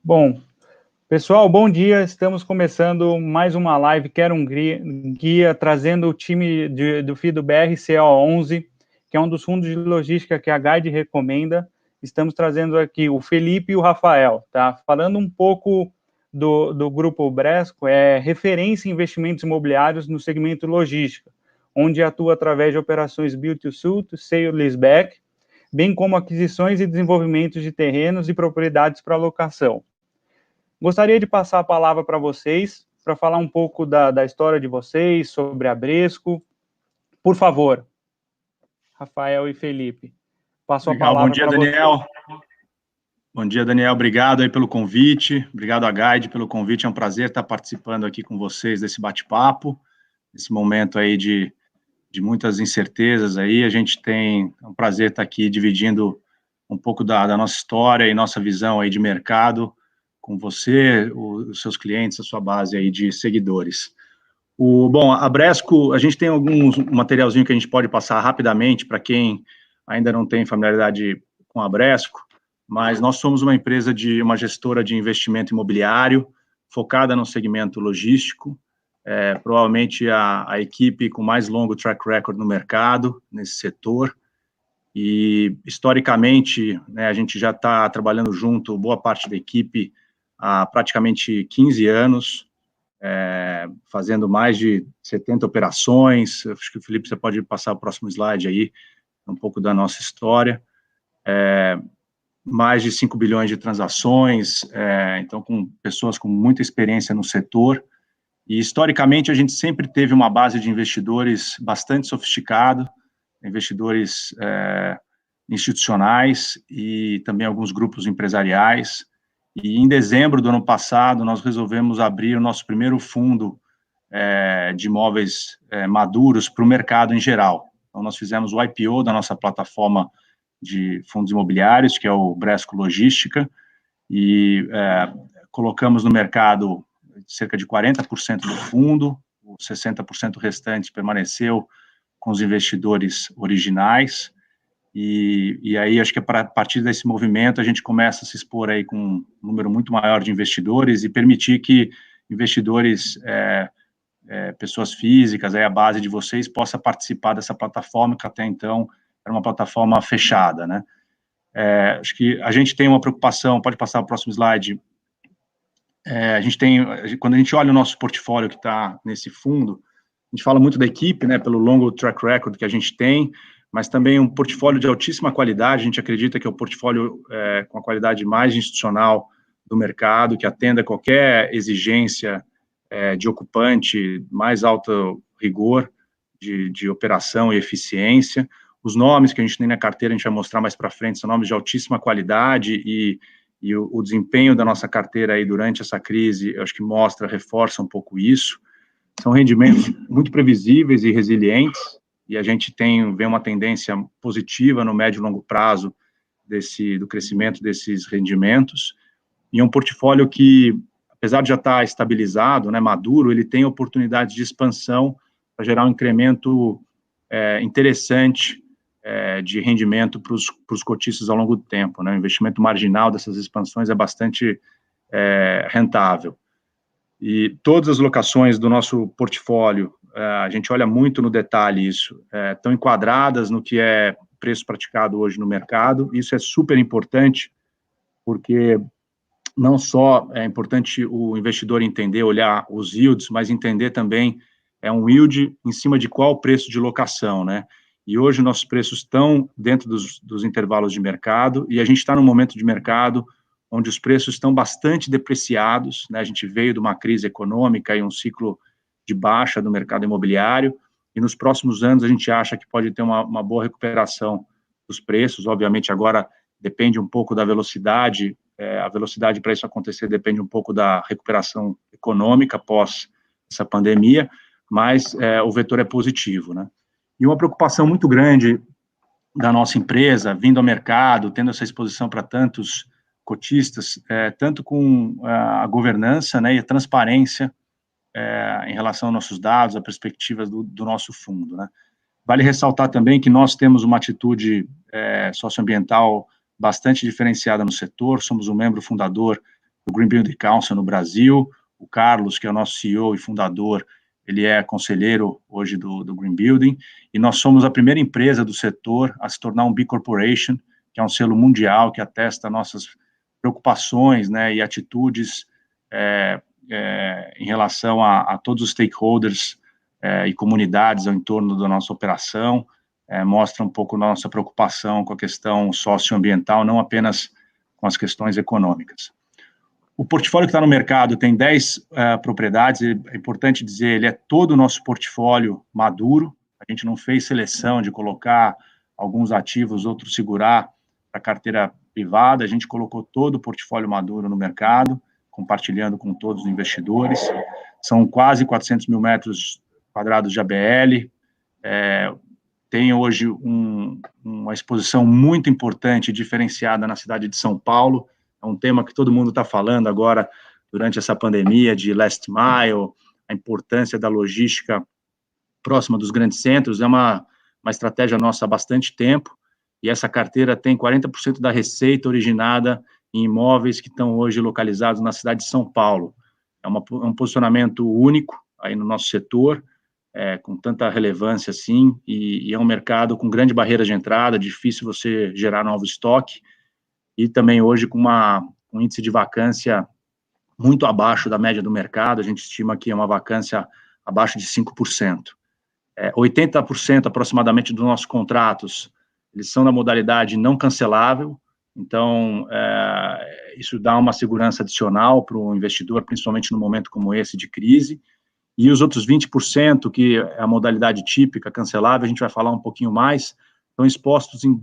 Bom, pessoal, bom dia. Estamos começando mais uma live Quero um Guia, trazendo o time do FI do BRCO11, que é um dos fundos de logística que a Guide recomenda. Estamos trazendo aqui o Felipe e o Rafael, tá? Falando um pouco do Grupo Bresco, é referência em investimentos imobiliários no segmento logística, onde atua através de operações build-to-suit, sale-leaseback, bem como aquisições e desenvolvimentos de terrenos e propriedades para locação. Gostaria de passar a palavra para vocês, para falar um pouco da história de vocês, sobre a Bresco. Por favor, Rafael e Felipe, passo a palavra para vocês. Daniel. Bom dia, Daniel. Obrigado aí pelo convite. Obrigado à Guide pelo convite. É um prazer estar participando aqui com vocês desse bate-papo, nesse momento aí de muitas incertezas aí. A gente tem um prazer estar aqui dividindo um pouco da nossa história e nossa visão aí de mercado com você, os seus clientes, a sua base aí de seguidores. Bom, a Bresco, a gente tem alguns materialzinho que a gente pode passar rapidamente para quem ainda não tem familiaridade com a Bresco, mas nós somos uma gestora de investimento imobiliário, focada no segmento logístico, provavelmente a equipe com mais longo track record no mercado, nesse setor, e historicamente, né, a gente já está trabalhando junto, boa parte da equipe, há praticamente 15 anos, fazendo mais de 70 operações. Acho que o Felipe, você pode passar o próximo slide aí, um pouco da nossa história. Mais de 5 bilhões de transações, então com pessoas com muita experiência no setor, e historicamente a gente sempre teve uma base de investidores bastante sofisticado, investidores institucionais e também alguns grupos empresariais. E em dezembro do ano passado, nós resolvemos abrir o nosso primeiro fundo de imóveis maduros para o mercado em geral. Então, nós fizemos o IPO da nossa plataforma de fundos imobiliários, que é o Bresco Logística, e colocamos no mercado cerca de 40% do fundo, os 60% restante permaneceu com os investidores originais, e aí acho que a partir desse movimento a gente começa a se expor aí com um número muito maior de investidores e permitir que investidores, pessoas físicas, aí a base de vocês, possa participar dessa plataforma, que até então era uma plataforma fechada, né? Acho que a gente tem uma preocupação, pode passar o próximo slide, quando a gente olha o nosso portfólio que está nesse fundo, a gente fala muito da equipe, né, pelo longo track record que a gente tem, mas também um portfólio de altíssima qualidade. A gente acredita que é o portfólio com a qualidade mais institucional do mercado, que atenda qualquer exigência de ocupante, mais alto rigor de operação e eficiência. Os nomes que a gente tem na carteira, a gente vai mostrar mais para frente, são nomes de altíssima qualidade, e o desempenho da nossa carteira aí durante essa crise, eu acho que reforça um pouco isso. São rendimentos muito previsíveis e resilientes, e a gente vê uma tendência positiva no médio e longo prazo do crescimento desses rendimentos, e um portfólio que, apesar de já estar estabilizado, né, maduro, ele tem oportunidades de expansão para gerar um incremento interessante de rendimento para os cotistas ao longo do tempo, né? O investimento marginal dessas expansões é bastante rentável. E todas as locações do nosso portfólio, a gente olha muito no detalhe isso, estão enquadradas no que é preço praticado hoje no mercado. Isso é super importante, porque não só é importante o investidor entender, olhar os yields, mas entender também um yield em cima de qual preço de locação, né? E hoje nossos preços estão dentro dos intervalos de mercado, e a gente está num momento de mercado onde os preços estão bastante depreciados, né? A gente veio de uma crise econômica e um ciclo de baixa do mercado imobiliário, e nos próximos anos a gente acha que pode ter uma boa recuperação dos preços. Obviamente agora depende um pouco da velocidade, a velocidade para isso acontecer depende um pouco da recuperação econômica após essa pandemia, mas o vetor é positivo, né? E uma preocupação muito grande da nossa empresa, vindo ao mercado, tendo essa exposição para tantos cotistas, tanto com a governança, né, e a transparência em relação aos nossos dados, a perspectivas do nosso fundo, né? Vale ressaltar também que nós temos uma atitude socioambiental bastante diferenciada no setor, somos um membro fundador do Green Building Council no Brasil, o Carlos, que é o nosso CEO e fundador, ele é conselheiro hoje do Green Building, e nós somos a primeira empresa do setor a se tornar um B Corporation, que é um selo mundial que atesta nossas preocupações, né, e atitudes em relação a todos os stakeholders e comunidades ao entorno da nossa operação, mostra um pouco nossa preocupação com a questão socioambiental, não apenas com as questões econômicas. O portfólio que está no mercado tem 10 propriedades, é importante dizer, ele é todo o nosso portfólio maduro, a gente não fez seleção de colocar alguns ativos, outros segurar para a carteira privada, a gente colocou todo o portfólio maduro no mercado, compartilhando com todos os investidores, são quase 400 mil metros quadrados de ABL, tem hoje uma exposição muito importante, diferenciada na cidade de São Paulo, é um tema que todo mundo está falando agora, durante essa pandemia, de last mile, a importância da logística próxima dos grandes centros, é uma estratégia nossa há bastante tempo, e essa carteira tem 40% da receita originada em imóveis que estão hoje localizados na cidade de São Paulo. É um posicionamento único aí no nosso setor, com tanta relevância assim, e é um mercado com grande barreira de entrada, difícil você gerar novo estoque, e também hoje com um índice de vacância muito abaixo da média do mercado, a gente estima que é uma vacância abaixo de 5%. 80% aproximadamente dos nossos contratos, eles são na modalidade não cancelável, então isso dá uma segurança adicional para o investidor, principalmente num momento como esse de crise, e os outros 20%, que é a modalidade típica, cancelável, a gente vai falar um pouquinho mais, estão expostos em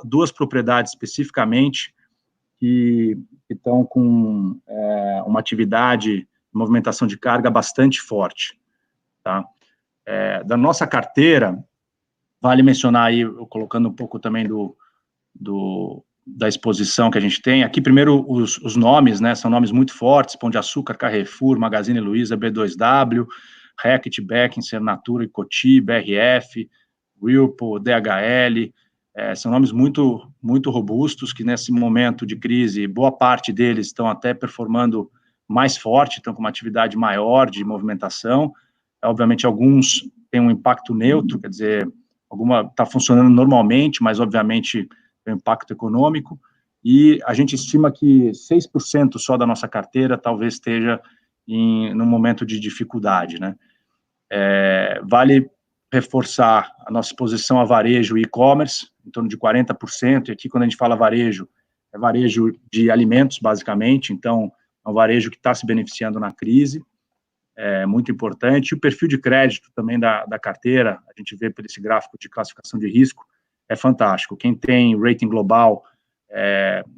duas propriedades especificamente, que estão com uma atividade de movimentação de carga bastante forte, tá? Da nossa carteira, vale mencionar aí, colocando um pouco também da exposição que a gente tem, aqui primeiro os nomes, né, são nomes muito fortes, Pão de Açúcar, Carrefour, Magazine Luiza, B2W, Reckitt, Beckinsale, Natura e Coty, BRF, Whirlpool, DHL, são nomes muito, muito robustos, que nesse momento de crise, boa parte deles estão até performando mais forte, estão com uma atividade maior de movimentação, obviamente alguns têm um impacto neutro, quer dizer, alguma está funcionando normalmente, mas obviamente tem um impacto econômico, e a gente estima que 6% só da nossa carteira talvez esteja num momento de dificuldade, né? Vale reforçar a nossa exposição a varejo e e-commerce, em torno de 40%, e aqui quando a gente fala varejo, é varejo de alimentos, basicamente, então é um varejo que está se beneficiando na crise, é muito importante. E o perfil de crédito também da carteira, a gente vê por esse gráfico de classificação de risco, é fantástico. Quem tem rating global,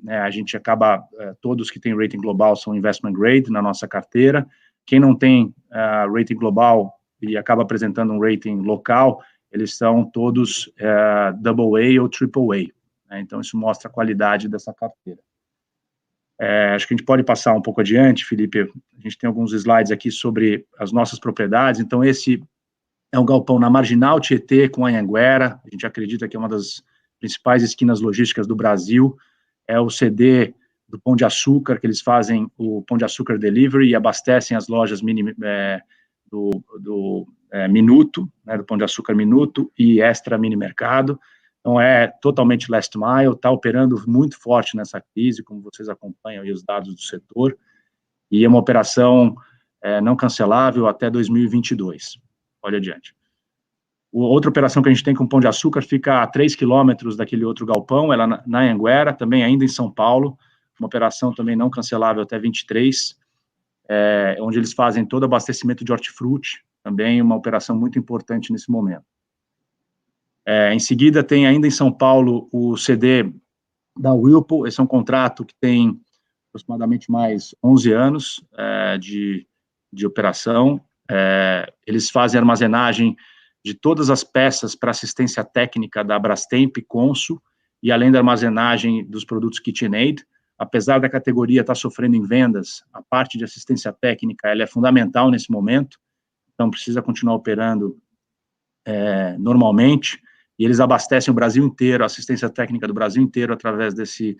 a gente acaba, todos que têm rating global são investment grade na nossa carteira. Quem não tem rating global e acaba apresentando um rating local, eles são todos AA ou AAA, né? Então, isso mostra a qualidade dessa carteira. Acho que a gente pode passar um pouco adiante, Felipe, a gente tem alguns slides aqui sobre as nossas propriedades, então esse é um galpão na Marginal Tietê com Anhanguera, a gente acredita que é uma das principais esquinas logísticas do Brasil, é o CD do Pão de Açúcar, que eles fazem o Pão de Açúcar Delivery e abastecem as lojas do Minuto, né, do Pão de Açúcar Minuto e Extra Mini Mercado. Então, é totalmente last mile, está operando muito forte nessa crise, como vocês acompanham aí os dados do setor, e é uma operação não cancelável até 2022. Olha adiante. Outra operação que a gente tem com o Pão de Açúcar fica a 3 quilômetros daquele outro galpão, ela na Anhanguera, também ainda em São Paulo, uma operação também não cancelável até 23, onde eles fazem todo o abastecimento de hortifruti, também uma operação muito importante nesse momento. Em seguida, tem ainda em São Paulo o CD da Whirlpool, esse é um contrato que tem aproximadamente mais 11 anos de operação, eles fazem armazenagem de todas as peças para assistência técnica da Brastemp e Consul, e além da armazenagem dos produtos KitchenAid, apesar da categoria estar sofrendo em vendas, a parte de assistência técnica ela é fundamental nesse momento, então precisa continuar operando normalmente, e eles abastecem o Brasil inteiro, a assistência técnica do Brasil inteiro através desse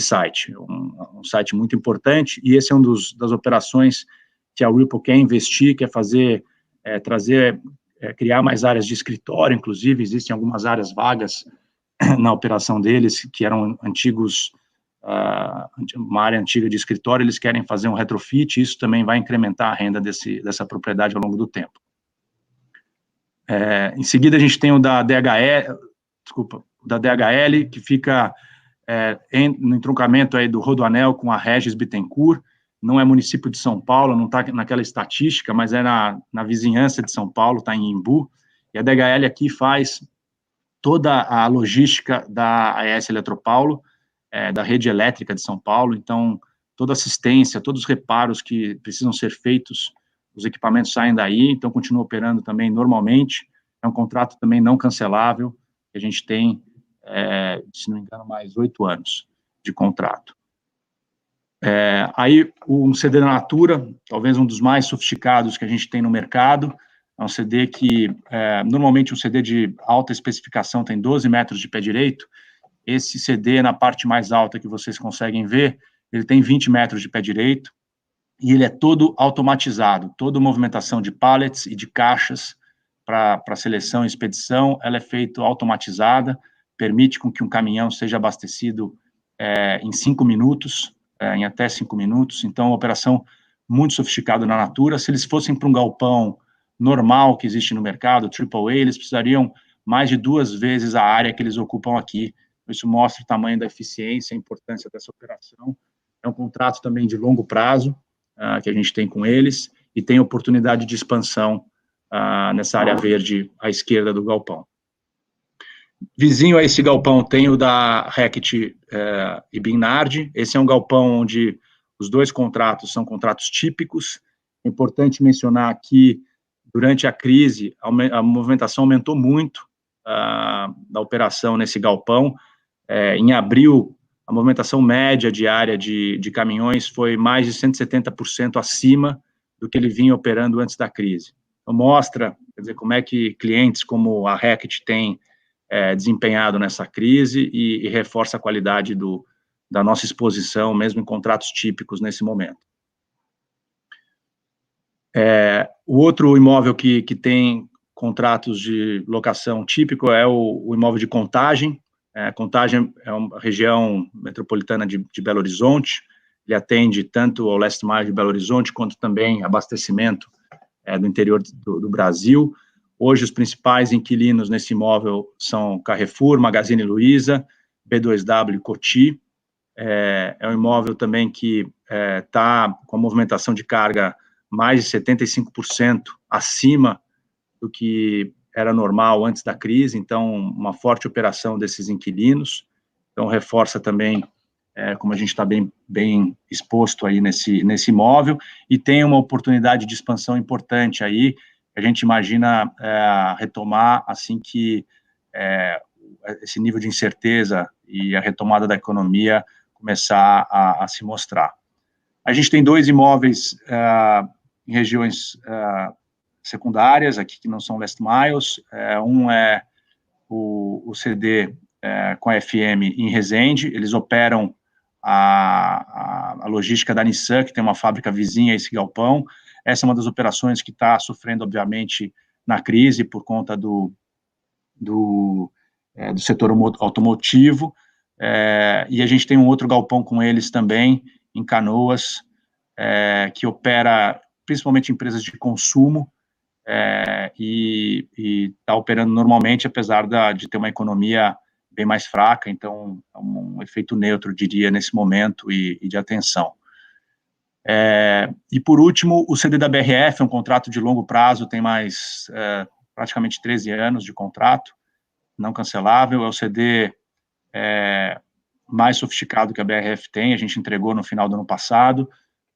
site, um site muito importante, e esse é das operações que a Whirlpool quer investir, quer fazer, criar mais áreas de escritório, inclusive, existem algumas áreas vagas na operação deles, que eram uma área antiga de escritório, eles querem fazer um retrofit, isso também vai incrementar a renda dessa propriedade ao longo do tempo. Em seguida, a gente tem o da DHL, que fica no entroncamento aí do Rodoanel com a Regis Bittencourt, não é município de São Paulo, não está naquela estatística, mas é na vizinhança de São Paulo, está em Imbu, e a DHL aqui faz toda a logística da AES Eletropaulo, da rede elétrica de São Paulo, então, toda assistência, todos os reparos que precisam ser feitos, os equipamentos saem daí, então continua operando também normalmente, é um contrato também não cancelável, que a gente tem, se não me engano, mais 8 anos de contrato. Aí, um CD da Natura, talvez um dos mais sofisticados que a gente tem no mercado, é um CD que, normalmente um CD de alta especificação tem 12 metros de pé direito, esse CD, na parte mais alta que vocês conseguem ver, ele tem 20 metros de pé direito, e ele é todo automatizado, toda movimentação de pallets e de caixas para seleção e expedição, ela é feita automatizada, permite com que um caminhão seja abastecido em 5 minutos, em até 5 minutos, então, uma operação muito sofisticada na Natura. Se eles fossem para um galpão normal que existe no mercado, AAA, eles precisariam mais de 2 vezes a área que eles ocupam aqui. Isso mostra o tamanho da eficiência, a importância dessa operação. É um contrato também de longo prazo, que a gente tem com eles, e tem oportunidade de expansão nessa área verde à esquerda do galpão. Vizinho a esse galpão tem o da Reckitt e Binardi. Esse é um galpão onde os 2 contratos são contratos típicos. É importante mencionar que, durante a crise, a movimentação aumentou muito da operação nesse galpão. Em abril, a movimentação média diária de caminhões foi mais de 170% acima do que ele vinha operando antes da crise. Então, mostra, quer dizer, como é que clientes como a Reckitt têm desempenhado nessa crise e reforça a qualidade da nossa exposição, mesmo em contratos típicos nesse momento. O outro imóvel que tem contratos de locação típico é o imóvel de Contagem. Contagem é uma região metropolitana de Belo Horizonte, ele atende tanto ao last mile de Belo Horizonte, quanto também abastecimento do interior do Brasil. Hoje, os principais inquilinos nesse imóvel são Carrefour, Magazine Luiza, B2W e Coty. É um imóvel também que está com a movimentação de carga mais de 75% acima do que era normal antes da crise, então, uma forte operação desses inquilinos. Então, reforça também como a gente está bem exposto aí nesse imóvel, e tem uma oportunidade de expansão importante aí, a gente imagina retomar assim que esse nível de incerteza e a retomada da economia começar a se mostrar. A gente tem 2 imóveis em regiões secundárias, aqui que não são last miles, um é o CD com a FM em Resende, eles operam a logística da Nissan, que tem uma fábrica vizinha a esse galpão. Essa é uma das operações que está sofrendo, obviamente, na crise, por conta do setor automotivo, e a gente tem um outro galpão com eles também, em Canoas, que opera principalmente empresas de consumo, e está operando normalmente, apesar de ter uma economia bem mais fraca, então, é um efeito neutro, diria, nesse momento, e de atenção. E, por último, o CD da BRF é um contrato de longo prazo, tem mais praticamente 13 anos de contrato, não cancelável, é o CD mais sofisticado que a BRF tem, a gente entregou no final do ano passado,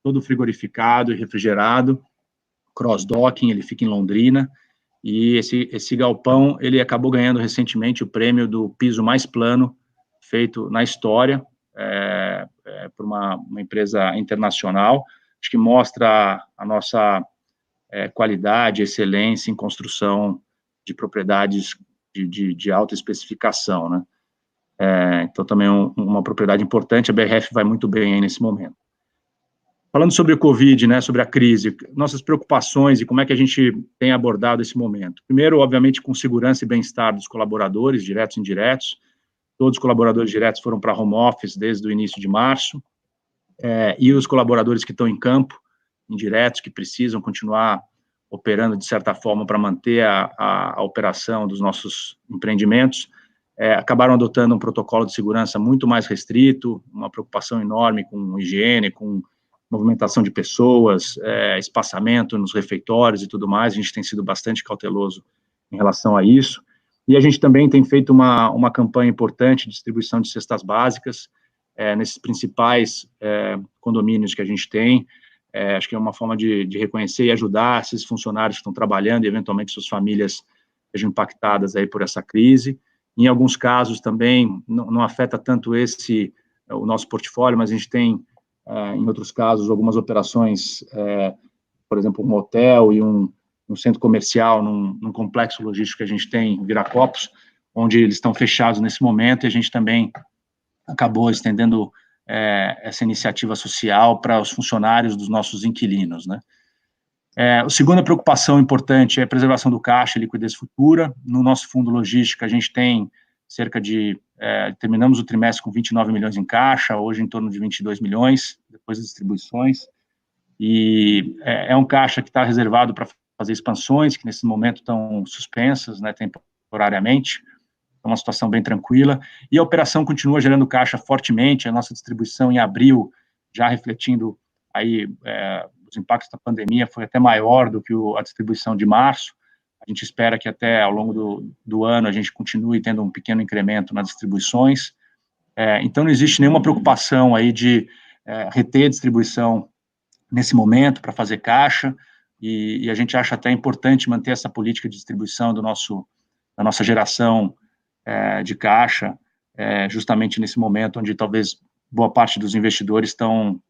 todo frigorificado e refrigerado, cross-docking, ele fica em Londrina, e esse galpão, ele acabou ganhando recentemente o prêmio do piso mais plano feito na história, por uma empresa internacional. Acho que mostra a nossa qualidade, excelência em construção de propriedades de alta especificação, né? Então, também uma propriedade importante, a BRF vai muito bem aí nesse momento. Falando sobre o Covid, né, sobre a crise, nossas preocupações e como é que a gente tem abordado esse momento. Primeiro, obviamente, com segurança e bem-estar dos colaboradores, diretos e indiretos. Todos os colaboradores diretos foram para home office desde o início de março, e os colaboradores que estão em campo, indiretos, que precisam continuar operando de certa forma para manter a operação dos nossos empreendimentos, acabaram adotando um protocolo de segurança muito mais restrito, uma preocupação enorme com higiene, com movimentação de pessoas, espaçamento nos refeitórios e tudo mais. A gente tem sido bastante cauteloso em relação a isso. E a gente também tem feito uma campanha importante de distribuição de cestas básicas nesses principais condomínios que a gente tem. Acho que é uma forma de reconhecer e ajudar esses funcionários que estão trabalhando e, eventualmente, suas famílias sejam impactadas aí por essa crise. Em alguns casos também não afeta tanto o nosso portfólio, mas a gente tem, em outros casos, algumas operações, por exemplo, um hotel e um centro comercial, num complexo logístico que a gente tem em Viracopos, onde eles estão fechados nesse momento, e a gente também acabou estendendo essa iniciativa social para os funcionários dos nossos inquilinos, né? A segunda preocupação importante é a preservação do caixa e liquidez futura. No nosso fundo logística, a gente tem terminamos o trimestre com 29 milhões em caixa, hoje em torno de 22 milhões, depois das distribuições, e é um caixa que está reservado para fazer expansões, que nesse momento estão suspensas, né, temporariamente. É uma situação bem tranquila, e a operação continua gerando caixa fortemente. A nossa distribuição em abril, já refletindo aí os impactos da pandemia, foi até maior do que a distribuição de março. A gente espera que até ao longo do ano a gente continue tendo um pequeno incremento nas distribuições. Então, não existe nenhuma preocupação aí de reter a distribuição nesse momento para fazer caixa, e a gente acha até importante manter essa política de distribuição da nossa geração de caixa, justamente nesse momento onde talvez boa parte dos investidores estão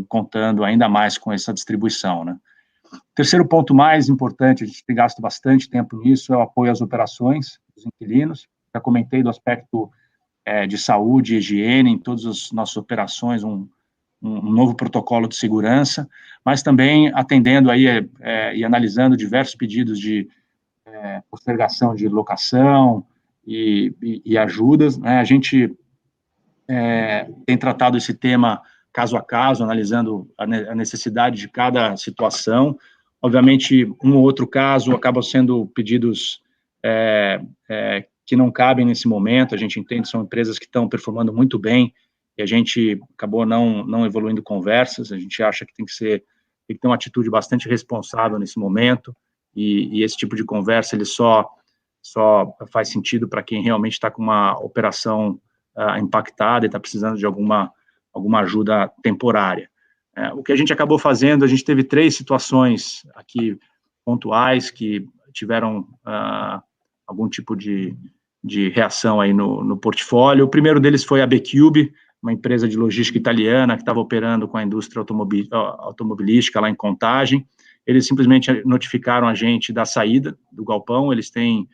contando ainda mais com essa distribuição, né? Terceiro ponto mais importante, a gente tem gasto bastante tempo nisso, é o apoio às operações dos inquilinos. Já comentei do aspecto de saúde e higiene em todas as nossas operações, um novo protocolo de segurança, mas também atendendo aí e analisando diversos pedidos de postergação de locação e ajudas, né? A gente tem tratado esse tema caso a caso, analisando a necessidade de cada situação. Obviamente, um ou outro caso acabam sendo pedidos que não cabem nesse momento. A gente entende que são empresas que estão performando muito bem e a gente acabou não evoluindo conversas. A gente acha que tem que ter uma atitude bastante responsável nesse momento, e esse tipo de conversa ele só faz sentido para quem realmente está com uma operação impactada e está precisando de alguma ajuda temporária. O que a gente acabou fazendo, a gente teve 3 situações aqui pontuais que tiveram algum tipo de reação aí no portfólio. O primeiro deles foi a B-Cube, uma empresa de logística italiana que estava operando com a indústria automobilística lá em Contagem. Eles simplesmente notificaram a gente da saída do galpão. Eles têm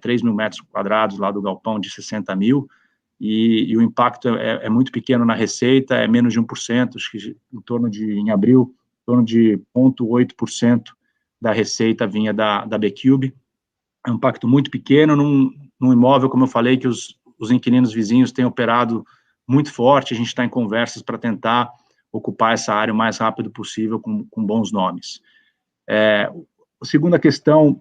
3 mil metros quadrados lá do galpão de 60 mil, e o impacto é muito pequeno na receita, é menos de 1%, acho que em abril, em torno de 0,8% da receita vinha da B-Cube. É um impacto muito pequeno num imóvel, como eu falei, que os inquilinos vizinhos têm operado muito forte. A gente está em conversas para tentar ocupar essa área o mais rápido possível com bons nomes. A segunda questão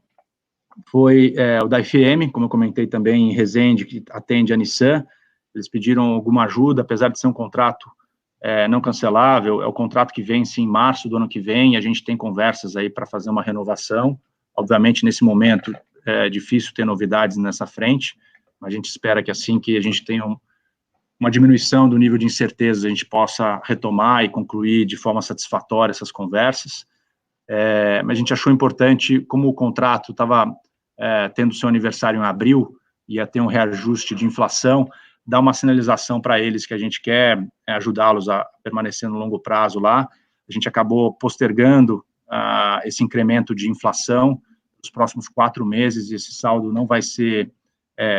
foi o da FM, como eu comentei também, em Resende, que atende a Nissan. Eles pediram alguma ajuda, apesar de ser um contrato não cancelável. É o contrato que vence em março do ano que vem, e a gente tem conversas aí para fazer uma renovação. Obviamente, nesse momento, é difícil ter novidades nessa frente, mas a gente espera que assim que a gente tenha uma diminuição do nível de incerteza, a gente possa retomar e concluir de forma satisfatória essas conversas. Mas a gente achou importante, como o contrato estava tendo seu aniversário em abril, ia ter um reajuste de inflação, dar uma sinalização para eles que a gente quer ajudá-los a permanecer no longo prazo lá. A gente acabou postergando esse incremento de inflação nos próximos 4 meses, esse saldo não vai ser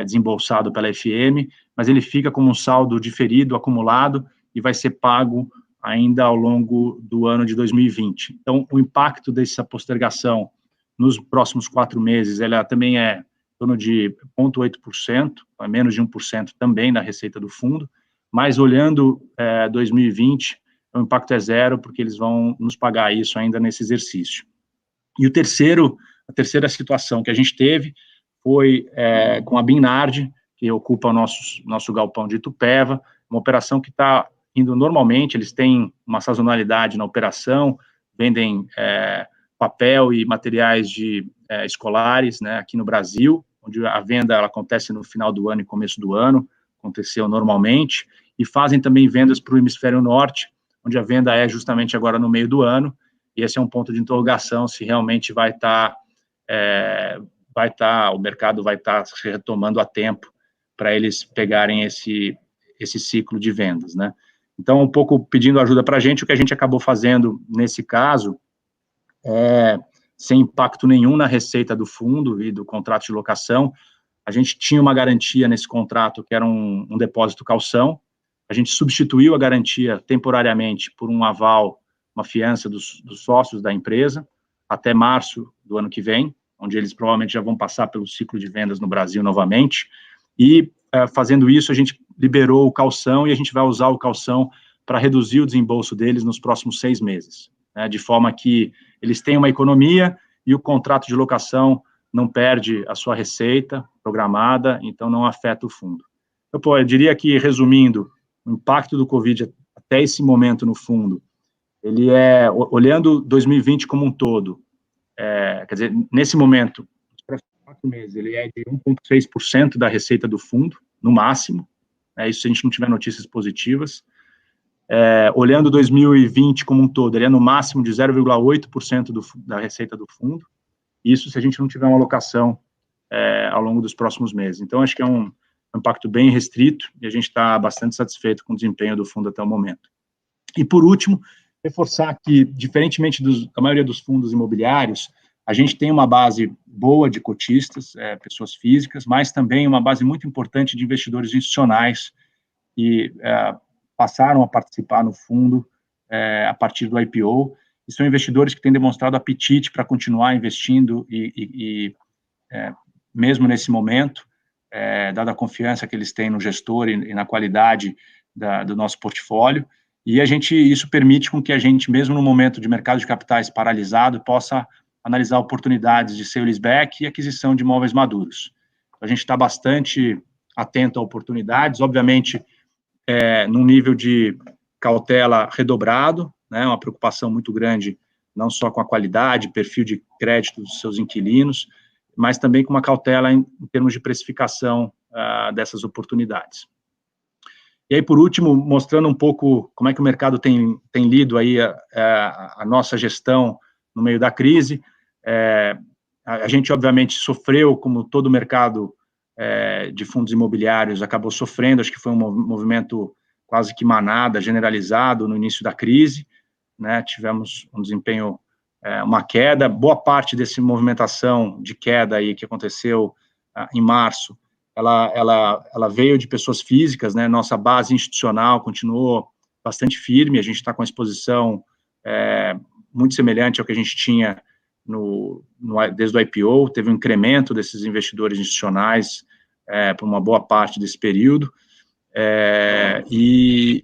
desembolsado pela FM, mas ele fica como um saldo diferido, acumulado, e vai ser pago ainda ao longo do ano de 2020. Então, o impacto dessa postergação nos próximos 4 meses, ela também é em torno de 0,8%, menos de 1% também da receita do fundo, mas olhando 2020, o impacto é zero, porque eles vão nos pagar isso ainda nesse exercício. E a terceira situação que a gente teve foi com a Binard, que ocupa o nosso galpão de Itupeva, uma operação que está indo normalmente, eles têm uma sazonalidade na operação, vendem papel e materiais escolares, né, aqui no Brasil, onde a venda ela acontece no final do ano e começo do ano, aconteceu normalmente, e fazem também vendas para o hemisfério norte, onde a venda é justamente agora no meio do ano, e esse é um ponto de interrogação, se realmente o mercado vai estar se retomando a tempo para eles pegarem esse ciclo de vendas, né? Então, um pouco pedindo ajuda para a gente, o que a gente acabou fazendo nesse caso, sem impacto nenhum na receita do fundo e do contrato de locação, a gente tinha uma garantia nesse contrato, que era um depósito calção, a gente substituiu a garantia temporariamente por um aval, uma fiança dos sócios da empresa, até março do ano que vem, onde eles provavelmente já vão passar pelo ciclo de vendas no Brasil novamente, e fazendo isso, a gente liberou o calção, e a gente vai usar o calção para reduzir o desembolso deles nos próximos 6 meses, né, de forma que eles tenham uma economia, e o contrato de locação não perde a sua receita programada, então não afeta o fundo. Então, eu diria que, resumindo, o impacto do Covid até esse momento no fundo, ele olhando 2020 como um todo, quer dizer, nesse momento, nos próximos 4 meses, ele é de 1,6% da receita do fundo, no máximo, isso se a gente não tiver notícias positivas. Olhando 2020 como um todo, ele é no máximo de 0,8% da receita do fundo, isso se a gente não tiver uma alocação ao longo dos próximos meses. Então, acho que é um impacto bem restrito, e a gente está bastante satisfeito com o desempenho do fundo até o momento. E, por último, reforçar que, diferentemente da maioria dos fundos imobiliários, a gente tem uma base boa de cotistas, pessoas físicas, mas também uma base muito importante de investidores institucionais que passaram a participar no fundo a partir do IPO, e são investidores que têm demonstrado apetite para continuar investindo mesmo nesse momento, dada a confiança que eles têm no gestor e na qualidade do nosso portfólio, e isso permite com que a gente, mesmo no momento de mercado de capitais paralisado, possa analisar oportunidades de sale-leaseback e aquisição de imóveis maduros. A gente está bastante atento a oportunidades, obviamente, num nível de cautela redobrado, né, uma preocupação muito grande, não só com a qualidade, perfil de crédito dos seus inquilinos, mas também com uma cautela em termos de precificação dessas oportunidades. E aí, por último, mostrando um pouco como é que o mercado tem lido aí a nossa gestão no meio da crise. A gente, obviamente, sofreu, como todo o mercado de fundos imobiliários acabou sofrendo, acho que foi um movimento quase que manada, generalizado no início da crise, né, tivemos um desempenho, uma queda, boa parte dessa movimentação de queda aí que aconteceu em março, ela veio de pessoas físicas, né, nossa base institucional continuou bastante firme, a gente está com a exposição muito semelhante ao que a gente tinha desde o IPO, teve um incremento desses investidores institucionais por uma boa parte desse período, e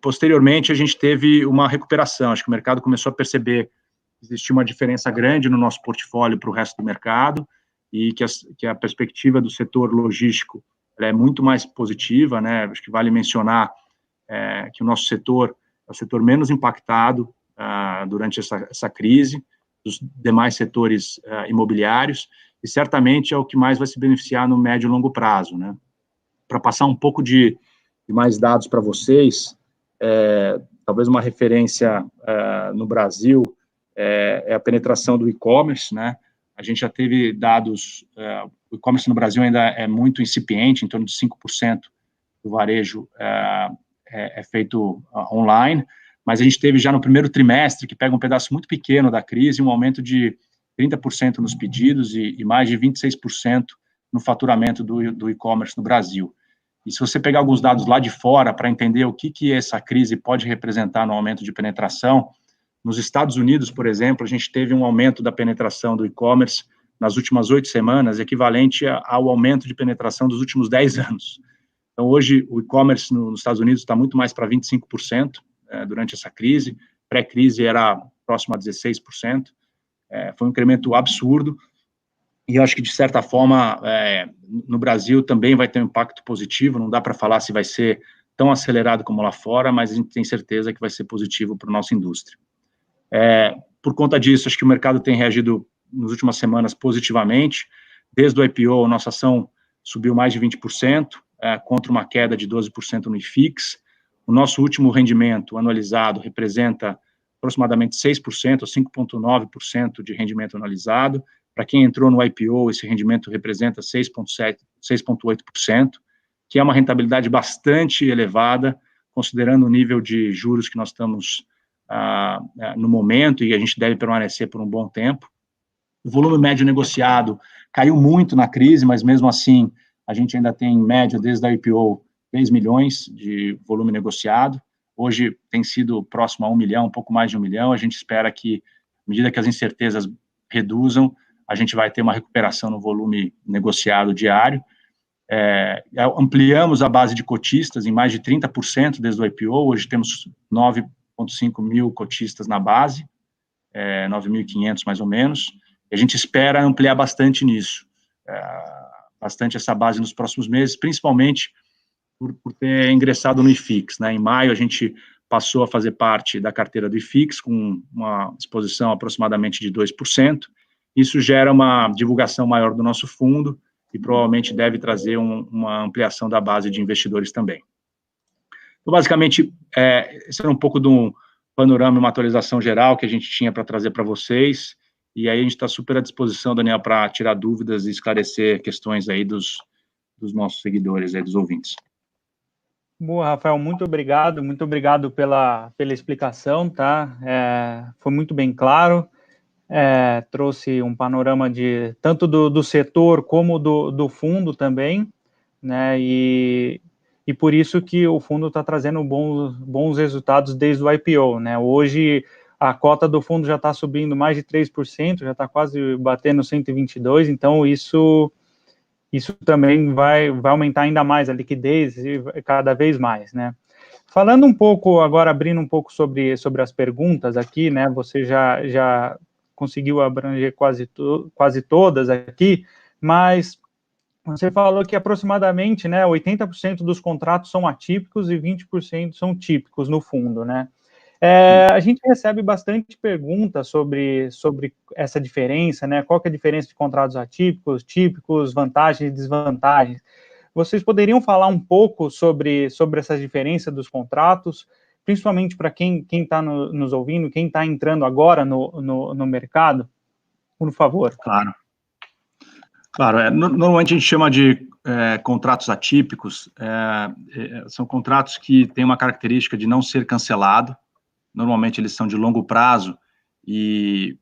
posteriormente a gente teve uma recuperação, acho que o mercado começou a perceber que existia uma diferença grande no nosso portfólio para o resto do mercado, e que a perspectiva do setor logístico é muito mais positiva, né, acho que vale mencionar que o nosso setor é o setor menos impactado durante essa crise, dos demais setores imobiliários, e certamente é o que mais vai se beneficiar no médio e longo prazo, né. Para passar um pouco de mais dados para vocês, talvez uma referência no Brasil é a penetração do e-commerce, né. A gente já teve dados, o e-commerce no Brasil ainda é muito incipiente, em torno de 5% do varejo é feito online, mas a gente teve já no primeiro trimestre, que pega um pedaço muito pequeno da crise, um aumento de 30% nos pedidos e mais de 26% no faturamento do e-commerce no Brasil. E se você pegar alguns dados lá de fora para entender o que essa crise pode representar no aumento de penetração, nos Estados Unidos, por exemplo, a gente teve um aumento da penetração do e-commerce nas últimas 8 semanas, equivalente ao aumento de penetração dos últimos 10 anos. Então, hoje, o e-commerce nos Estados Unidos está muito mais para 25% durante essa crise. Pré-crise era próximo a 16%. Foi um incremento absurdo. E eu acho que, de certa forma, no Brasil também vai ter um impacto positivo. Não dá para falar se vai ser tão acelerado como lá fora, mas a gente tem certeza que vai ser positivo para a nossa indústria. Por conta disso, acho que o mercado tem reagido nas últimas semanas positivamente. Desde o IPO, a nossa ação subiu mais de 20%, contra uma queda de 12% no IFIX. O nosso último rendimento anualizado representa aproximadamente 6%, ou 5,9% de rendimento anualizado. Para quem entrou no IPO, esse rendimento representa 6,8%, que é uma rentabilidade bastante elevada, considerando o nível de juros que nós estamos no momento, e a gente deve permanecer por um bom tempo. O volume médio negociado caiu muito na crise, mas mesmo assim, a gente ainda tem, em média, desde a IPO, 3 milhões de volume negociado. Hoje tem sido próximo a 1 milhão, um pouco mais de 1 milhão. A gente espera que, à medida que as incertezas reduzam, a gente vai ter uma recuperação no volume negociado diário. Ampliamos a base de cotistas em mais de 30% desde o IPO. Hoje temos 9,5 mil cotistas na base, 9.500 mais ou menos. E a gente espera ampliar bastante nisso, bastante essa base nos próximos meses, principalmente por ter ingressado no IFIX, né? Em maio, a gente passou a fazer parte da carteira do IFIX, com uma exposição aproximadamente de 2%. Isso gera uma divulgação maior do nosso fundo e provavelmente deve trazer uma ampliação da base de investidores também. Então, basicamente, esse era um pouco de um panorama e uma atualização geral que a gente tinha para trazer para vocês. E aí a gente está super à disposição, Daniel, para tirar dúvidas e esclarecer questões aí dos nossos seguidores, aí, dos ouvintes. Boa, Rafael, muito obrigado pela explicação, tá? Foi muito bem claro, trouxe um panorama tanto do setor como do fundo também, né? E por isso que o fundo está trazendo bons resultados desde o IPO, né? Hoje a cota do fundo já está subindo mais de 3%, já está quase batendo 122%, então isso também vai aumentar ainda mais a liquidez cada vez mais, né? Falando um pouco, agora abrindo um pouco sobre as perguntas aqui, né? Você já conseguiu abranger quase todas aqui, mas você falou que aproximadamente, né, 80% dos contratos são atípicos e 20% são típicos no fundo, né? A gente recebe bastante perguntas sobre essa diferença, né? Qual que é a diferença de contratos atípicos, típicos, vantagens e desvantagens? Vocês poderiam falar um pouco sobre essa diferença dos contratos, principalmente para quem está nos ouvindo, quem está entrando agora no mercado? Por favor. Claro. Normalmente a gente chama de contratos atípicos, são contratos que têm uma característica de não ser cancelado. Normalmente eles são de longo prazo e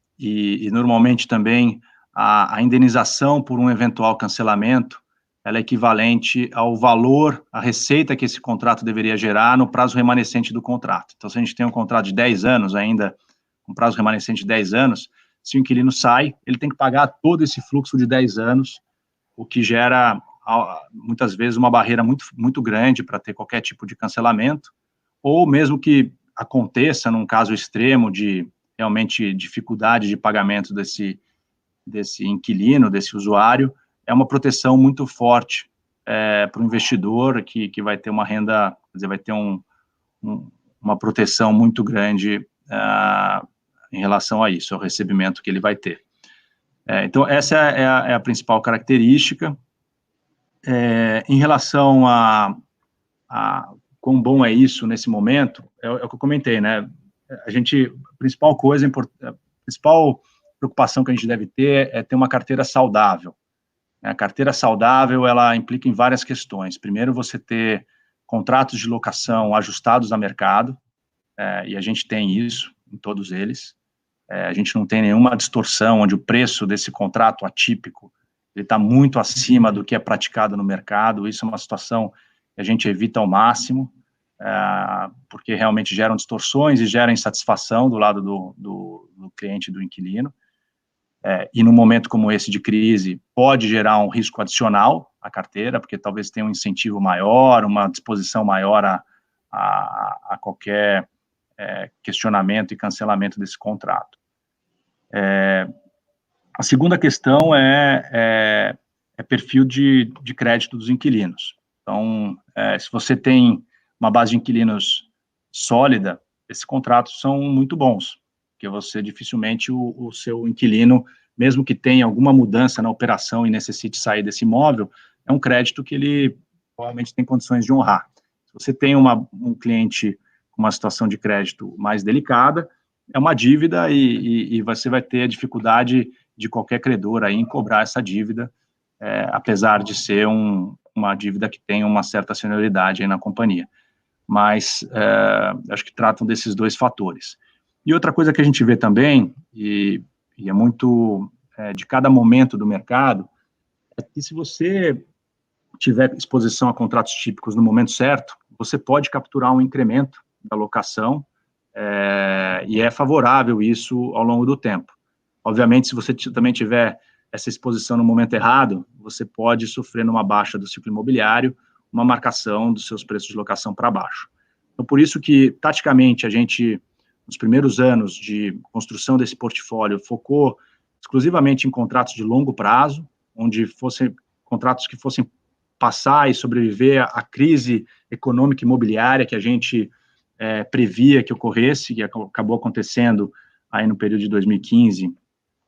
normalmente também a indenização por um eventual cancelamento, ela é equivalente ao valor, a receita que esse contrato deveria gerar no prazo remanescente do contrato. Então, se a gente tem um contrato de 10 anos ainda, um prazo remanescente de 10 anos, se o inquilino sai, ele tem que pagar todo esse fluxo de 10 anos, o que gera, muitas vezes, uma barreira muito, muito grande para ter qualquer tipo de cancelamento, ou mesmo que aconteça, num caso extremo de realmente dificuldade de pagamento desse inquilino, desse usuário, é uma proteção muito forte para o investidor que vai ter uma renda, quer dizer, vai ter uma proteção muito grande em relação a isso, ao recebimento que ele vai ter. Então, essa é a principal característica. Em relação a quão bom é isso nesse momento, é o que eu comentei, né? A principal preocupação que a gente deve ter é ter uma carteira saudável. A carteira saudável, ela implica em várias questões. Primeiro, você ter contratos de locação ajustados a mercado, e a gente tem isso em todos eles. a gente não tem nenhuma distorção, onde o preço desse contrato atípico ele está muito acima do que é praticado no mercado. Isso é uma situação que a gente evita ao máximo, porque realmente geram distorções e gera insatisfação do lado do cliente, do inquilino. E num momento como esse de crise, pode gerar um risco adicional à carteira, porque talvez tenha um incentivo maior, uma disposição maior a qualquer questionamento e cancelamento desse contrato. A segunda questão é perfil de crédito dos inquilinos. Então, se você tem uma base de inquilinos sólida, esses contratos são muito bons, porque você dificilmente o seu inquilino, mesmo que tenha alguma mudança na operação e necessite sair desse imóvel, é um crédito que ele provavelmente tem condições de honrar. Se você tem um cliente com uma situação de crédito mais delicada, é uma dívida e você vai ter a dificuldade de qualquer credor aí em cobrar essa dívida, apesar de ser uma dívida que tem uma certa senioridade aí na companhia. Mas acho que tratam desses dois fatores. E outra coisa que a gente vê também, e é muito de cada momento do mercado, é que se você tiver exposição a contratos típicos no momento certo, você pode capturar um incremento da locação, e é favorável isso ao longo do tempo. Obviamente, se você também tiver essa exposição no momento errado, você pode sofrer numa baixa do ciclo imobiliário, uma marcação dos seus preços de locação para baixo. Então, por isso que, taticamente, a gente, nos primeiros anos de construção desse portfólio, focou exclusivamente em contratos de longo prazo, onde fossem contratos que fossem passar e sobreviver à crise econômica e imobiliária que a gente previa que ocorresse, que acabou acontecendo aí no período de 2015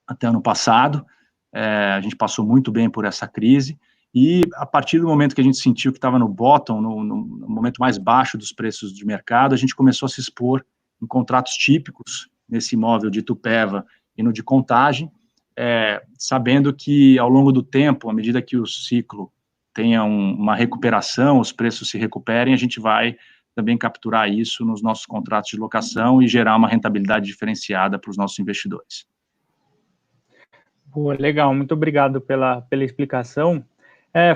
até ano passado. A gente passou muito bem por essa crise, e a partir do momento que a gente sentiu que estava no bottom, no momento mais baixo dos preços de mercado, a gente começou a se expor em contratos típicos, nesse imóvel de Itupeva e no de Contagem, sabendo que ao longo do tempo, à medida que o ciclo tenha uma recuperação, os preços se recuperem, a gente vai também capturar isso nos nossos contratos de locação e gerar uma rentabilidade diferenciada para os nossos investidores. Pô, legal, muito obrigado pela explicação.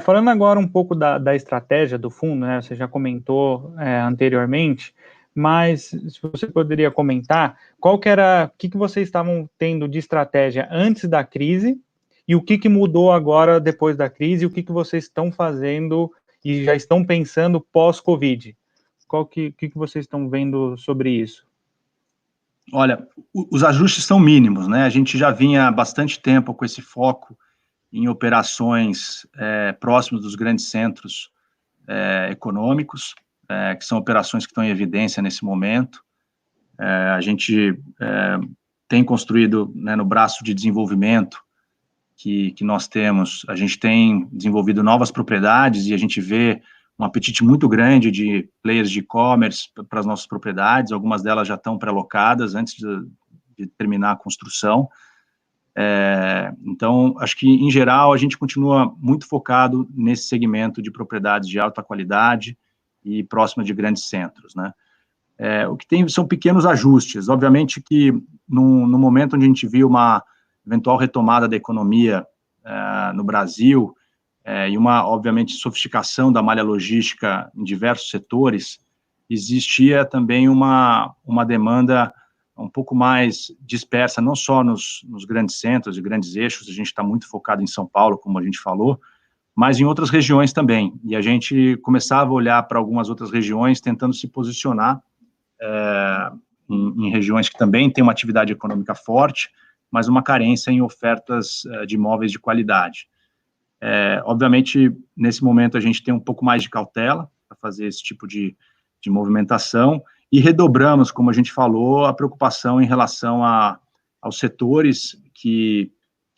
Falando agora um pouco da estratégia do fundo, né, você já comentou anteriormente, mas se você poderia comentar, o que vocês estavam tendo de estratégia antes da crise e o que mudou agora depois da crise, e o que vocês estão fazendo e já estão pensando pós-Covid? O que vocês estão vendo sobre isso? Olha, os ajustes são mínimos, né? A gente já vinha há bastante tempo com esse foco em operações próximas dos grandes centros econômicos, que são operações que estão em evidência nesse momento. A gente tem construído, né, no braço de desenvolvimento que nós temos, a gente tem desenvolvido novas propriedades e a gente vê um apetite muito grande de players de e-commerce para as nossas propriedades. Algumas delas já estão pré-locadas antes de terminar a construção. Então, acho que, em geral, a gente continua muito focado nesse segmento de propriedades de alta qualidade e próxima de grandes centros, né? O que tem são pequenos ajustes. Obviamente que, no momento onde a gente viu uma eventual retomada da economia no Brasil, e obviamente, sofisticação da malha logística em diversos setores, existia também uma demanda um pouco mais dispersa, não só nos grandes centros e grandes eixos, a gente está muito focado em São Paulo, como a gente falou, mas em outras regiões também, e a gente começava a olhar para algumas outras regiões, tentando se posicionar em regiões que também têm uma atividade econômica forte, mas uma carência em ofertas de imóveis de qualidade. Obviamente, nesse momento, a gente tem um pouco mais de cautela para fazer esse tipo de movimentação, e redobramos, como a gente falou, a preocupação em relação aos setores que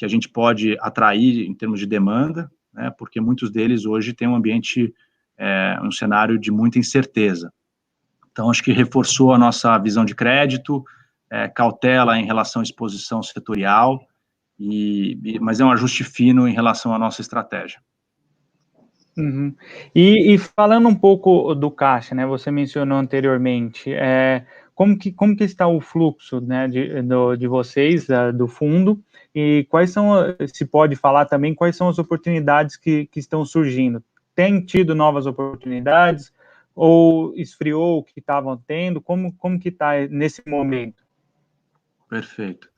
a gente pode atrair em termos de demanda, né, porque muitos deles hoje têm um ambiente, um cenário de muita incerteza. Então, acho que reforçou a nossa visão de crédito, cautela em relação à exposição setorial, mas é um ajuste fino em relação à nossa estratégia. Uhum. E falando um pouco do caixa, né, você mencionou anteriormente, como que está o fluxo, né, de vocês, do fundo, e quais são, se pode falar também, quais são as oportunidades que estão surgindo? Tem tido novas oportunidades, ou esfriou o que estavam tendo? Como que está nesse momento? Perfeito.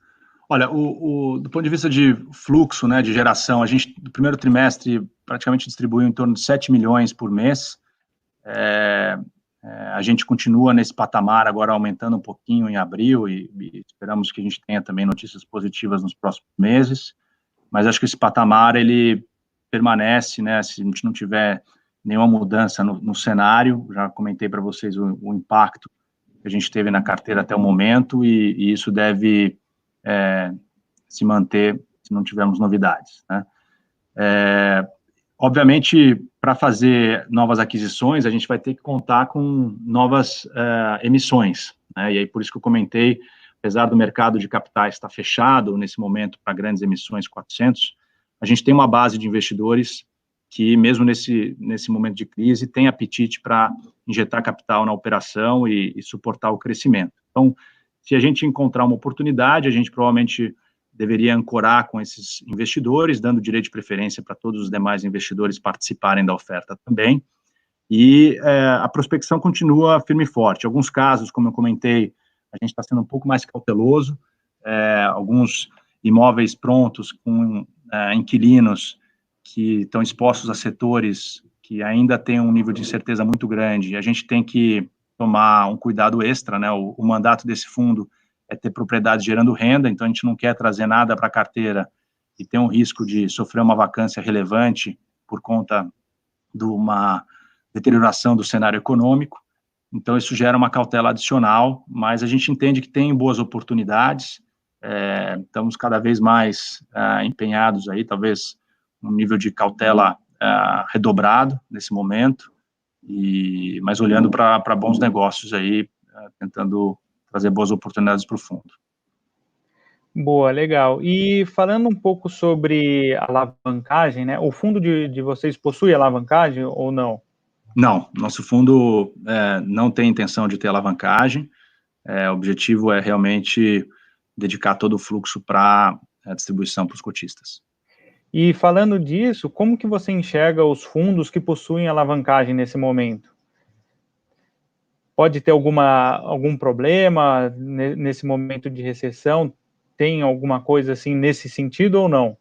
Olha, do ponto de vista de fluxo, né, de geração, a gente, no primeiro trimestre, praticamente distribuiu em torno de 7 milhões por mês. A gente continua nesse patamar, agora aumentando um pouquinho em abril, e esperamos que a gente tenha também notícias positivas nos próximos meses, mas acho que esse patamar, ele permanece, né, se a gente não tiver nenhuma mudança no cenário. Já comentei para vocês o impacto que a gente teve na carteira até o momento, e isso deve se manter se não tivermos novidades, né. Obviamente, para fazer novas aquisições, a gente vai ter que contar com novas emissões, né, e aí por isso que eu comentei, apesar do mercado de capitais estar fechado nesse momento para grandes emissões 400, a gente tem uma base de investidores que, mesmo nesse momento de crise, tem apetite para injetar capital na operação e suportar o crescimento. Então, se a gente encontrar uma oportunidade, a gente provavelmente deveria ancorar com esses investidores, dando direito de preferência para todos os demais investidores participarem da oferta também, e a prospecção continua firme e forte. Em alguns casos, como eu comentei, a gente está sendo um pouco mais cauteloso, alguns imóveis prontos com inquilinos que estão expostos a setores que ainda têm um nível de incerteza muito grande, e a gente tem que tomar um cuidado extra, né, o mandato desse fundo é ter propriedades gerando renda, então a gente não quer trazer nada para a carteira e ter um risco de sofrer uma vacância relevante por conta de uma deterioração do cenário econômico. Então isso gera uma cautela adicional, mas a gente entende que tem boas oportunidades, estamos cada vez mais empenhados aí, talvez um nível de cautela redobrado nesse momento, mas olhando para bons negócios aí, tentando trazer boas oportunidades para o fundo. Boa, legal. E falando um pouco sobre alavancagem, né? O fundo de vocês possui alavancagem ou não? Não, nosso fundo não tem intenção de ter alavancagem. O objetivo é realmente dedicar todo o fluxo para a distribuição para os cotistas. E falando disso, como que você enxerga os fundos que possuem alavancagem nesse momento? Pode ter algum problema nesse momento de recessão? Tem alguma coisa assim nesse sentido ou não?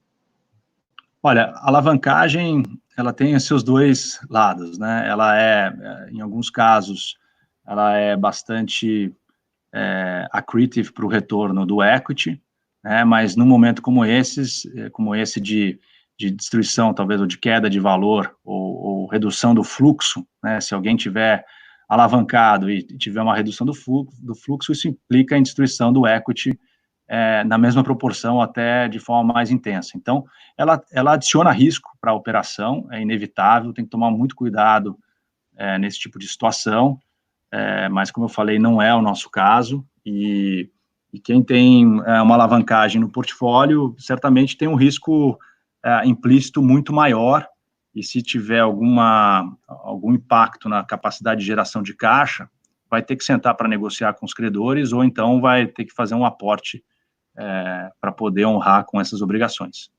Olha, a alavancagem, ela tem os seus dois lados, né? Ela em alguns casos, ela é bastante accretive para o retorno do equity, né? Mas num momento como esse de destruição, talvez, ou de queda de valor, ou redução do fluxo, né? Se alguém tiver alavancado e tiver uma redução do fluxo, isso implica em destruição do equity na mesma proporção, até de forma mais intensa. Então, ela adiciona risco para a operação, é inevitável, tem que tomar muito cuidado nesse tipo de situação, mas, como eu falei, não é o nosso caso, e quem tem uma alavancagem no portfólio, certamente tem um risco implícito muito maior, e se tiver algum impacto na capacidade de geração de caixa, vai ter que sentar para negociar com os credores, ou então vai ter que fazer um aporte para poder honrar com essas obrigações.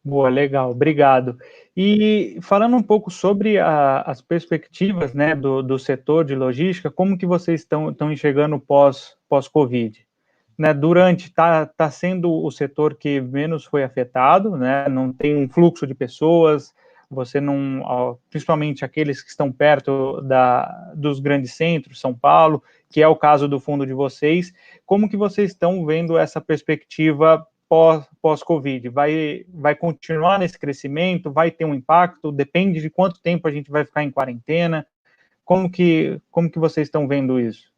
Boa, legal, obrigado. E falando um pouco sobre as perspectivas, né, do setor de logística, como que vocês estão enxergando pós-Covid? Né, está sendo o setor que menos foi afetado, né, não tem um fluxo de pessoas, você não, principalmente aqueles que estão perto dos grandes centros, São Paulo, que é o caso do fundo de vocês, como que vocês estão vendo essa perspectiva pós-Covid? Vai continuar nesse crescimento? Vai ter um impacto? Depende de quanto tempo a gente vai ficar em quarentena? Como que vocês estão vendo isso?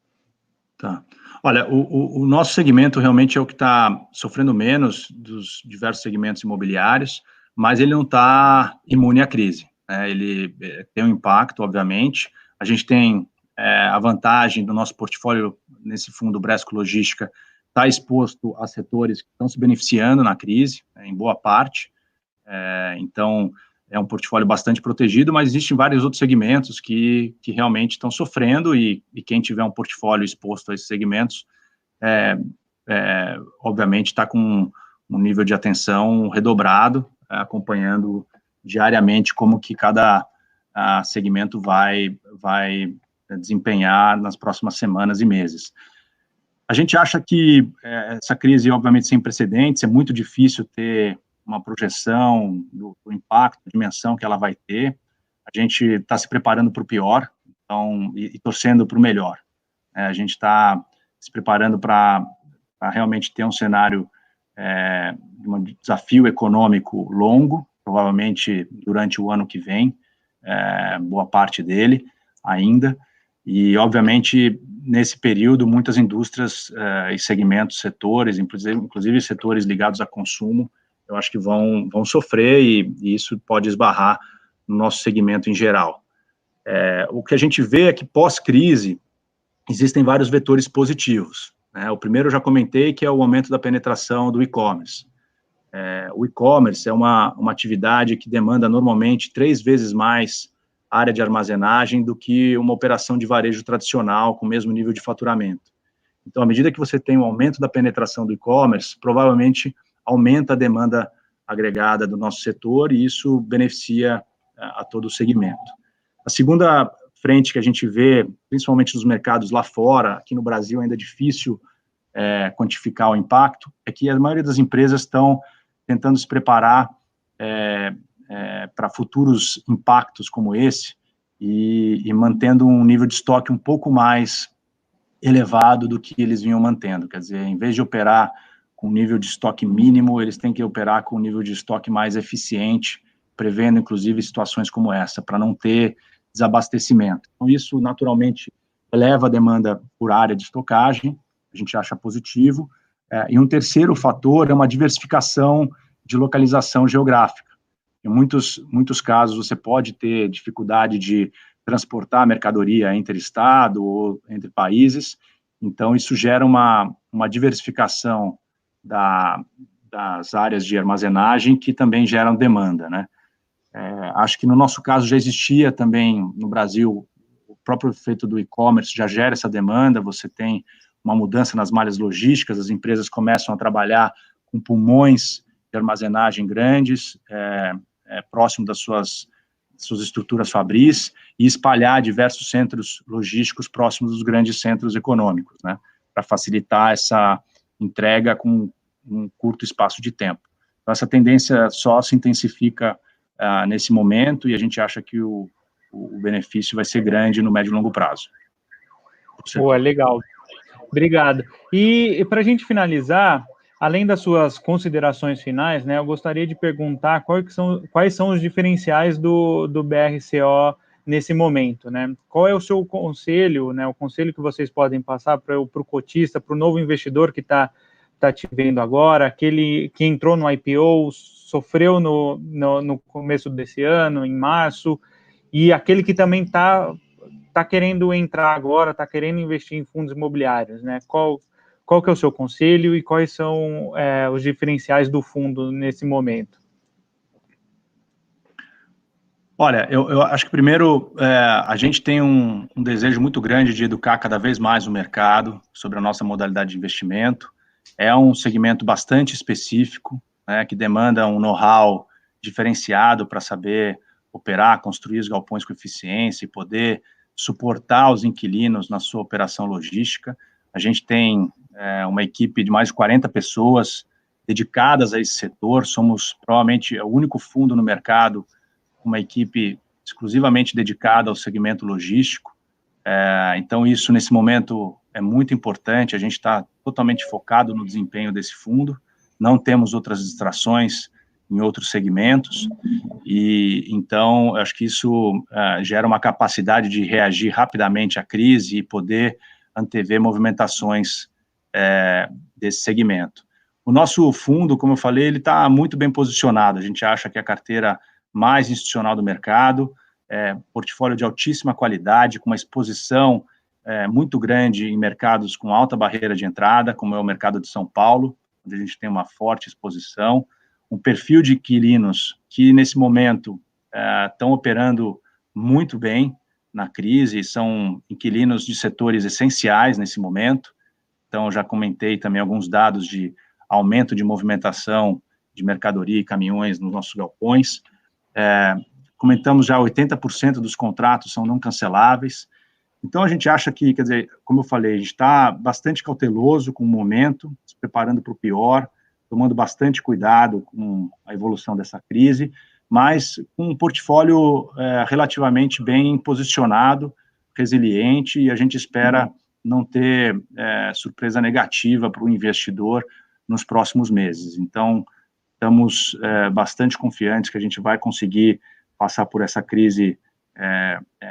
Tá. Olha, o nosso segmento realmente é o que está sofrendo menos dos diversos segmentos imobiliários, mas ele não está imune à crise, né? Ele tem um impacto, obviamente. A gente tem a vantagem do nosso portfólio nesse fundo Bresco Logística está exposto a setores que estão se beneficiando na crise, em boa parte. Então, é um portfólio bastante protegido, mas existem vários outros segmentos que realmente estão sofrendo, e quem tiver um portfólio exposto a esses segmentos, obviamente está com um nível de atenção redobrado, acompanhando diariamente como que cada segmento vai desempenhar nas próximas semanas e meses. A gente acha que essa crise, obviamente, sem precedentes, é muito difícil ter uma projeção do impacto, da dimensão que ela vai ter. A gente está se preparando para o pior, então, e torcendo para o melhor. A gente está se preparando para realmente ter um cenário de um desafio econômico longo, provavelmente durante o ano que vem, boa parte dele ainda, e, obviamente, nesse período, muitas indústrias e segmentos, setores, inclusive setores ligados a consumo, eu acho que vão sofrer, e isso pode esbarrar no nosso segmento em geral. O que a gente vê é que, pós-crise, existem vários vetores positivos, né? O primeiro eu já comentei, que é o aumento da penetração do e-commerce. O e-commerce é uma atividade que demanda, normalmente, 3 vezes mais área de armazenagem do que uma operação de varejo tradicional com o mesmo nível de faturamento. Então, à medida que você tem um aumento da penetração do e-commerce, provavelmente aumenta a demanda agregada do nosso setor, e isso beneficia a todo o segmento. A segunda frente que a gente vê, principalmente nos mercados lá fora, aqui no Brasil ainda é difícil quantificar o impacto, é que a maioria das empresas estão tentando se preparar para futuros impactos como esse, e mantendo um nível de estoque um pouco mais elevado do que eles vinham mantendo. Quer dizer, em vez de operar com um nível de estoque mínimo, eles têm que operar com um nível de estoque mais eficiente, prevendo, inclusive, situações como essa, para não ter desabastecimento. Então, isso, naturalmente, eleva a demanda por área de estocagem, a gente acha positivo. E um terceiro fator é uma diversificação de localização geográfica. Em muitos casos, você pode ter dificuldade de transportar mercadoria interestado ou entre países, então isso gera uma diversificação das áreas de armazenagem, que também geram demanda, né? Acho que no nosso caso já existia também no Brasil, o próprio efeito do e-commerce já gera essa demanda, você tem uma mudança nas malhas logísticas, as empresas começam a trabalhar com pulmões de armazenagem grandes, próximo das suas estruturas fabris, e espalhar diversos centros logísticos próximos dos grandes centros econômicos, né, para facilitar essa entrega com um curto espaço de tempo. Então, essa tendência só se intensifica nesse momento, e a gente acha que o benefício vai ser grande no médio e longo prazo. Boa, legal. Obrigado. E para a gente finalizar, além das suas considerações finais, né, eu gostaria de perguntar quais são os diferenciais do BRCO nesse momento, né? Qual é o seu conselho, né, o conselho que vocês podem passar para o cotista, para o novo investidor que está te vendo agora, aquele que entrou no IPO, sofreu no começo desse ano, em março, e aquele que também está querendo entrar agora, está querendo investir em fundos imobiliários, né? Qual que é o seu conselho e quais são os diferenciais do fundo nesse momento? Olha, eu acho que primeiro a gente tem um desejo muito grande de educar cada vez mais o mercado sobre a nossa modalidade de investimento. É um segmento bastante específico, né, que demanda um know-how diferenciado para saber operar, construir os galpões com eficiência e poder suportar os inquilinos na sua operação logística. A gente tem uma equipe de mais de 40 pessoas dedicadas a esse setor, somos provavelmente o único fundo no mercado com uma equipe exclusivamente dedicada ao segmento logístico. Então, isso, nesse momento, é muito importante, a gente está totalmente focado no desempenho desse fundo, não temos outras distrações em outros segmentos, e então, acho que isso gera uma capacidade de reagir rapidamente à crise e poder antever movimentações desse segmento. O nosso fundo, como eu falei, ele está muito bem posicionado, a gente acha que a carteira mais institucional do mercado, portfólio de altíssima qualidade, com uma exposição muito grande em mercados com alta barreira de entrada, como é o mercado de São Paulo, onde a gente tem uma forte exposição, um perfil de inquilinos que, nesse momento, estão operando muito bem na crise, são inquilinos de setores essenciais nesse momento. Então, já comentei também alguns dados de aumento de movimentação de mercadoria e caminhões nos nossos galpões. Comentamos já 80% dos contratos são não canceláveis. Então, a gente acha que, quer dizer, como eu falei, a gente está bastante cauteloso com o momento, se preparando para o pior, tomando bastante cuidado com a evolução dessa crise, mas com um portfólio relativamente bem posicionado, resiliente, e a gente espera não ter surpresa negativa para o investidor nos próximos meses. Então, estamos bastante confiantes que a gente vai conseguir passar por essa crise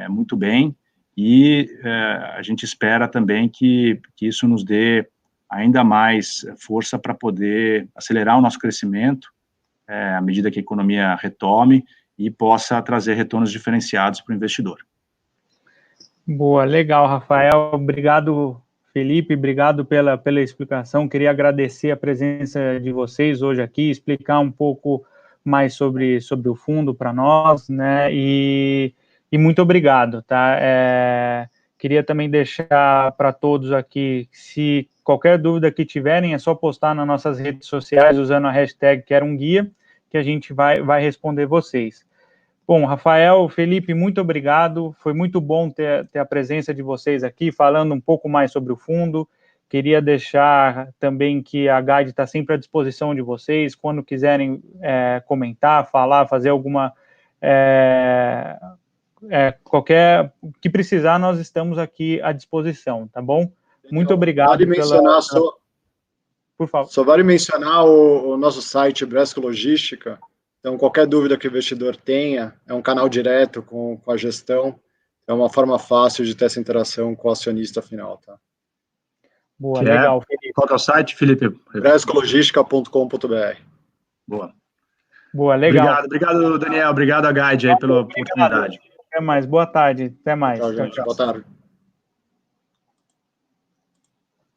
muito bem, e a gente espera também que isso nos dê ainda mais força para poder acelerar o nosso crescimento à medida que a economia retome e possa trazer retornos diferenciados para o investidor. Boa, legal, Rafael. Obrigado, Felipe, obrigado pela explicação. Queria agradecer a presença de vocês hoje aqui, explicar um pouco mais sobre o fundo para nós, né, e muito obrigado, tá? Queria também deixar para todos aqui, se qualquer dúvida que tiverem, é só postar nas nossas redes sociais usando a hashtag Quero um Guia, que a gente vai responder vocês. Bom, Rafael, Felipe, muito obrigado. Foi muito bom ter a presença de vocês aqui, falando um pouco mais sobre o fundo. Queria deixar também que a Guide está sempre à disposição de vocês, quando quiserem comentar, falar, fazer alguma... qualquer que precisar, nós estamos aqui à disposição, tá bom? Muito obrigado. Vale mencionar por favor. Só vale mencionar o nosso site Bresco Logística. Então, qualquer dúvida que o investidor tenha, é um canal direto com a gestão, é uma forma fácil de ter essa interação com o acionista final, tá? Boa, legal, Felipe. Qual que é o site, Felipe? brescologistica.com.br. Boa, legal. Obrigado, Daniel, obrigado a Guide aí pela oportunidade. Até mais, boa tarde, até mais. Tchau, gente. Boa tarde.